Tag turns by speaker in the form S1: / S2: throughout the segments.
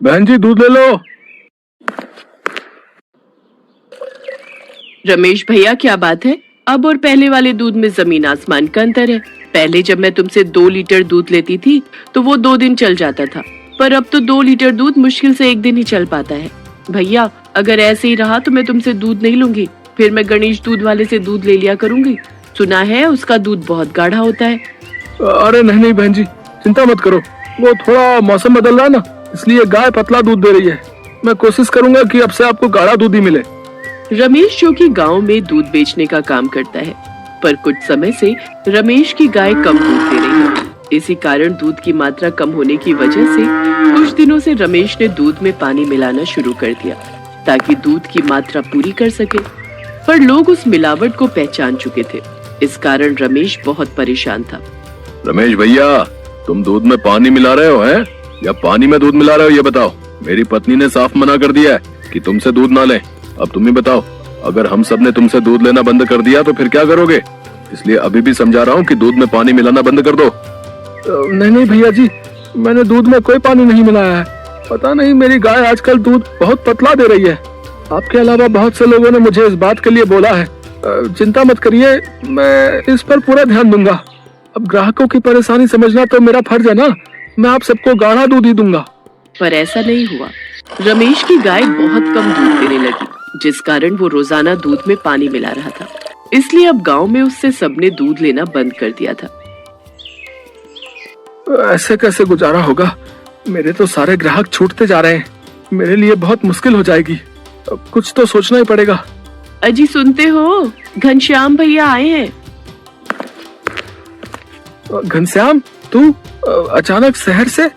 S1: बहन जी दूध ले लो।
S2: रमेश भैया क्या बात है, अब और पहले वाले दूध में जमीन आसमान का अंतर है। पहले जब मैं तुमसे 2 लीटर दूध लेती थी तो वो 2 दिन चल जाता था, पर अब तो 2 लीटर दूध मुश्किल से 1 दिन ही चल पाता है। भैया अगर ऐसे ही रहा तो मैं तुमसे दूध नहीं लूंगी, फिर मैं गणेश दूध वाले से दूध ले लिया करूंगी। सुना है उसका दूध बहुत गाढ़ा होता है।
S1: अरे नहीं नहीं बहन जी, चिंता मत करो, वो थोड़ा मौसम बदल रहा है ना, इसलिए गाय पतला दूध दे रही है। मैं कोशिश करूंगा कि अब से आपको गाढ़ा दूध ही मिले।
S2: रमेश जो कि गांव में दूध बेचने का काम करता है, पर कुछ समय से रमेश की गाय कम दूध दे रही है। इसी कारण दूध की मात्रा कम होने की वजह से कुछ दिनों से रमेश ने दूध में पानी मिलाना शुरू कर दिया ताकि दूध की मात्रा पूरी कर सके। पर लोग उस मिलावट को पहचान चुके थे, इस कारण रमेश बहुत परेशान था।
S1: रमेश भैया, तुम दूध में पानी मिला रहे हो हैं या पानी में दूध मिला रहे हो, ये बताओ। मेरी पत्नी ने साफ मना कर दिया है कि तुमसे दूध ना लें। अब तुम ही बताओ, अगर हम सब ने तुमसे दूध लेना बंद कर दिया तो फिर क्या करोगे? इसलिए अभी भी समझा रहा हूँ कि दूध में पानी मिलाना बंद कर दो। नहीं नहीं भैया जी, मैंने दूध में कोई पानी नहीं मिलाया है। पता नहीं मेरी गाय आजकल दूध बहुत पतला दे रही है। आपके अलावा बहुत से लोगों ने मुझे इस बात के लिए बोला है। चिंता मत करिए, मैं इस पर पूरा ध्यान दूंगा। अब ग्राहकों की परेशानी समझना तो मेरा फर्ज है ना, मैं आप सबको गाढ़ा दूध ही दूंगा।
S2: पर ऐसा नहीं हुआ। रमेश की गाय बहुत कम दूध देने लगी, जिस कारण वो रोजाना दूध में पानी मिला रहा था। इसलिए अब गांव में उससे सबने दूध लेना बंद कर दिया था।
S1: ऐसे कैसे गुजारा होगा? मेरे तो सारे ग्राहक छूटते जा रहे हैं, मेरे लिए बहुत मुश्किल हो जाएगी। अब कुछ तो सोचना ही पड़ेगा।
S2: अजी सुनते हो, घनश्याम भैया आए हैं।
S1: घनश्याम, तू अचानक शहर से?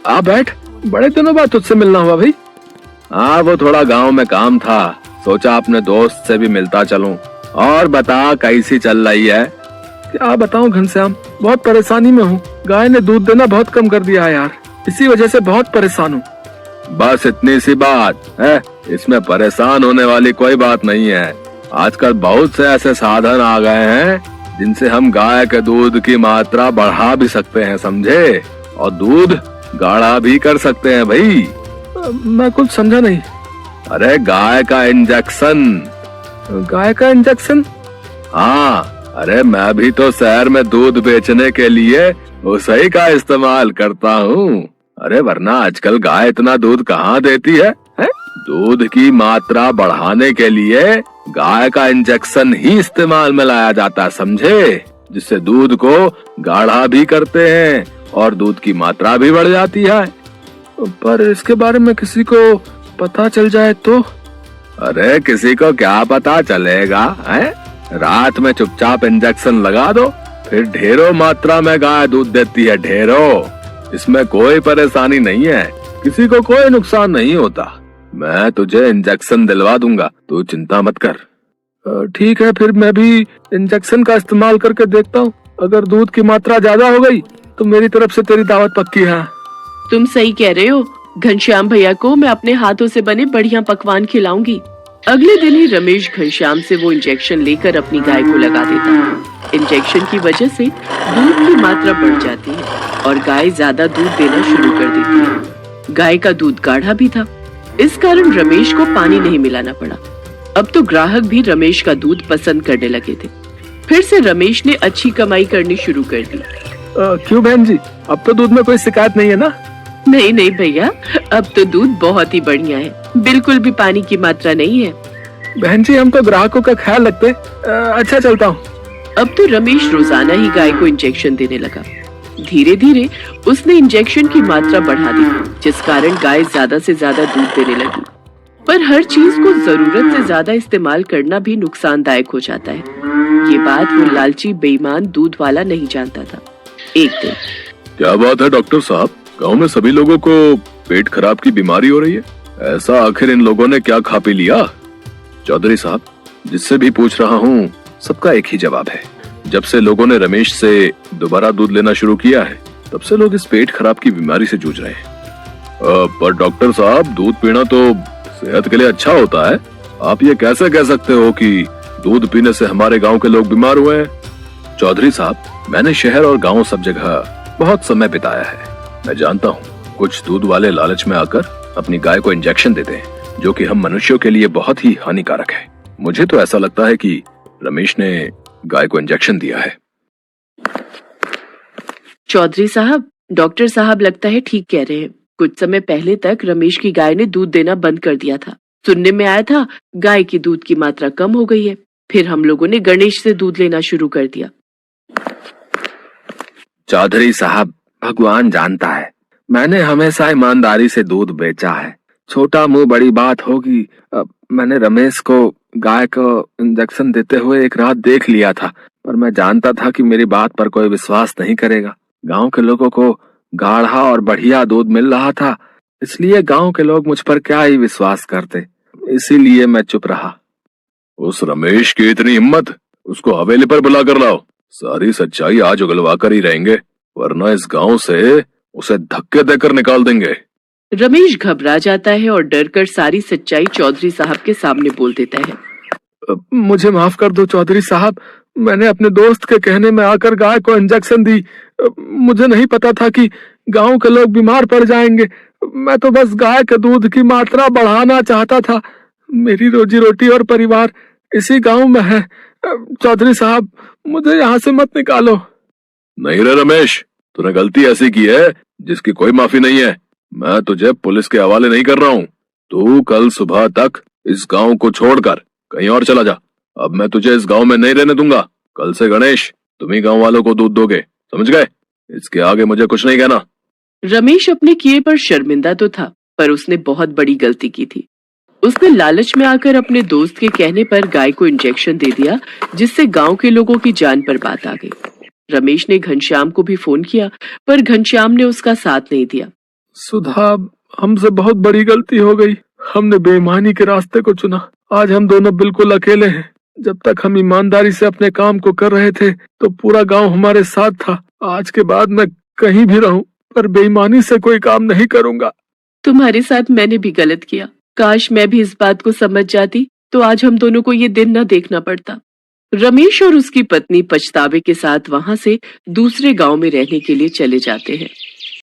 S1: आ बैठ, बड़े दिनों बाद तुझसे मिलना हुआ भाई। हाँ, वो थोड़ा गांव में काम था, सोचा अपने दोस्त से भी मिलता चलूं। और बता, कैसी चल रही है? क्या बताऊं घनश्याम, बहुत परेशानी में हूँ। गाय ने दूध देना बहुत कम कर दिया है यार, इसी वजह से बहुत परेशान हूँ। बस इतनी सी बात है, इसमें परेशान होने वाली कोई बात नहीं है। आजकल बहुत से ऐसे साधन आ गए हैं जिनसे हम गाय के दूध की मात्रा बढ़ा भी सकते हैं, समझे? और दूध गाढ़ा भी कर सकते हैं भाई। मैं कुछ समझा नहीं। अरे गाय का इंजेक्शन। गाय का इंजेक्शन? हाँ, अरे मैं भी तो शहर में दूध बेचने के लिए उसी का इस्तेमाल करता हूँ। अरे वरना आजकल गाय इतना दूध कहाँ देती है? दूध की मात्रा बढ़ाने के लिए गाय का इंजेक्शन ही इस्तेमाल में लाया जाता है, समझे? जिससे दूध को गाढ़ा भी करते हैं और दूध की मात्रा भी बढ़ जाती है। पर इसके बारे में किसी को पता चल जाए तो? अरे किसी को क्या पता चलेगा है? रात में चुपचाप इंजेक्शन लगा दो, फिर ढेरों मात्रा में गाय दूध देती है, ढेरों। इसमें कोई परेशानी नहीं है, किसी को कोई नुकसान नहीं होता। मैं तुझे इंजेक्शन दिलवा दूंगा, तू चिंता मत कर। ठीक है, फिर मैं भी इंजेक्शन का इस्तेमाल करके देखता हूँ। अगर दूध की मात्रा ज्यादा हो गई तो मेरी तरफ से तेरी दावत पक्की है।
S2: तुम सही कह रहे हो, घनश्याम भैया को मैं अपने हाथों से बने बढ़िया पकवान खिलाऊंगी। अगले दिन ही रमेश घनश्याम से वो इंजेक्शन लेकर अपनी गाय को लगा देता है। इंजेक्शन की वजह से दूध की मात्रा बढ़ जाती है और गाय ज्यादा दूध देना शुरू कर देती है। गाय का दूध गाढ़ा भी था, इस कारण रमेश को पानी नहीं मिलाना पड़ा। अब तो ग्राहक भी रमेश का दूध पसंद करने लगे थे। फिर से रमेश ने अच्छी कमाई करनी शुरू कर दी।
S1: क्यों बहन जी, अब तो दूध में कोई शिकायत नहीं है ना?
S2: नहीं नहीं भैया, अब तो दूध बहुत ही बढ़िया है, बिल्कुल भी पानी की मात्रा नहीं है।
S1: बहन जी, हम तो ग्राहकों का ख्याल रखते। अच्छा, चलता हूँ।
S2: अब तो रमेश रोजाना ही गाय को इंजेक्शन देने लगा। धीरे धीरे उसने इंजेक्शन की मात्रा बढ़ा दी, जिस कारण गाय ज्यादा से ज्यादा दूध देने लगी। पर हर चीज को जरूरत से ज्यादा इस्तेमाल करना भी नुकसानदायक हो जाता है। ये बात वो लालची बेईमान दूध वाला नहीं जानता था। एक दिन,
S1: क्या बात है डॉक्टर साहब, गांव में सभी लोगों को पेट खराब की बीमारी हो रही है, ऐसा आखिर इन लोगों ने क्या खा पी लिया? चौधरी साहब, जिससे भी पूछ रहा हूँ सबका एक ही जवाब है। जब से लोगों ने रमेश से दोबारा दूध लेना शुरू किया है, तब से लोग इस पेट खराब की बीमारी से जूझ रहे हैं। पर डॉक्टर साहब, दूध पीना तो सेहत के लिए अच्छा होता है। आप ये कैसे कह सकते हो कि दूध पीने से हमारे गांव के लोग बीमार हुए हैं? चौधरी साहब, मैंने शहर और गांव सब जगह बहुत समय बिताया है। मैं जानता हूँ कुछ दूध वाले लालच में आकर अपनी गाय को इंजेक्शन देते हैं, जो कि हम मनुष्यों के लिए बहुत ही हानिकारक है। मुझे तो ऐसा लगता है कि रमेश ने गाय को इंजेक्शन दिया है।
S2: चौधरी साहब, डॉक्टर साहब लगता है ठीक कह रहे हैं। कुछ समय पहले तक रमेश की गाय ने दूध देना बंद कर दिया था। सुनने में आया था गाय की दूध की मात्रा कम हो गई है। फिर हम लोगों ने गणेश से दूध लेना शुरू कर दिया।
S1: चौधरी साहब, भगवान जानता है, मैंने हमेशा ईमानदारी से दूध बेचा है। छोटा मुंह बड़ी बात होगी। मैंने रमेश को गाय को इंजेक्शन देते हुए एक रात देख लिया था, पर मैं जानता था कि मेरी बात पर कोई विश्वास नहीं करेगा। गांव के लोगों को गाढ़ा और बढ़िया दूध मिल रहा था, इसलिए गांव के लोग मुझ पर क्या ही विश्वास करते, इसीलिए मैं चुप रहा। उस रमेश की इतनी हिम्मत, उसको हवेली पर बुला कर लाओ। सारी सच्चाई आज उगलवा कर ही रहेंगे, वरना इस गांव से उसे धक्के देकर निकाल देंगे।
S2: रमेश घबरा जाता है और डर कर सारी सच्चाई चौधरी साहब के सामने बोल देता है।
S1: मुझे माफ कर दो चौधरी साहब, मैंने अपने दोस्त के कहने में आकर गाय को इंजेक्शन दी। मुझे नहीं पता था कि गांव के लोग बीमार पड़ जाएंगे। मैं तो बस गाय के दूध की मात्रा बढ़ाना चाहता था। मेरी रोजी रोटी और परिवार इसी गांव में है। चौधरी साहब, मुझे यहाँ से मत निकालो। नहीं रे रमेश, तूने गलती ऐसी की है जिसकी कोई माफी नहीं है। मैं तुझे पुलिस के हवाले नहीं कर रहा हूँ। तू कल सुबह तक इस गांव को छोड़कर कहीं और चला जा। अब मैं तुझे इस गांव में नहीं रहने दूंगा। कल से गणेश, तुम ही गांव वालों को दूध दोगे, समझ गए? इसके आगे मुझे कुछ नहीं कहना।
S2: रमेश अपने किए पर शर्मिंदा तो था, पर उसने बहुत बड़ी गलती की थी। उसने लालच में आकर अपने दोस्त के कहने पर गाय को इंजेक्शन दे दिया, जिससे गांव के लोगों की जान पर बात आ गई। रमेश ने घनश्याम को भी फोन किया, पर घनश्याम ने उसका साथ नहीं दिया।
S1: सुधा, हमसे बहुत बड़ी गलती हो गई। हमने बेईमानी के रास्ते को चुना। आज हम दोनों बिल्कुल अकेले हैं। जब तक हम ईमानदारी से अपने काम को कर रहे थे तो पूरा गांव हमारे साथ था। आज के बाद मैं कहीं भी रहूं, पर बेईमानी से कोई काम नहीं करूंगा।
S2: तुम्हारे साथ मैंने भी गलत किया। काश मैं भी इस बात को समझ जाती तो आज हम दोनों को ये दिन न देखना पड़ता। रमेश और उसकी पत्नी पछतावे के साथ वहां से दूसरे गांव में रहने के लिए चले जाते हैं।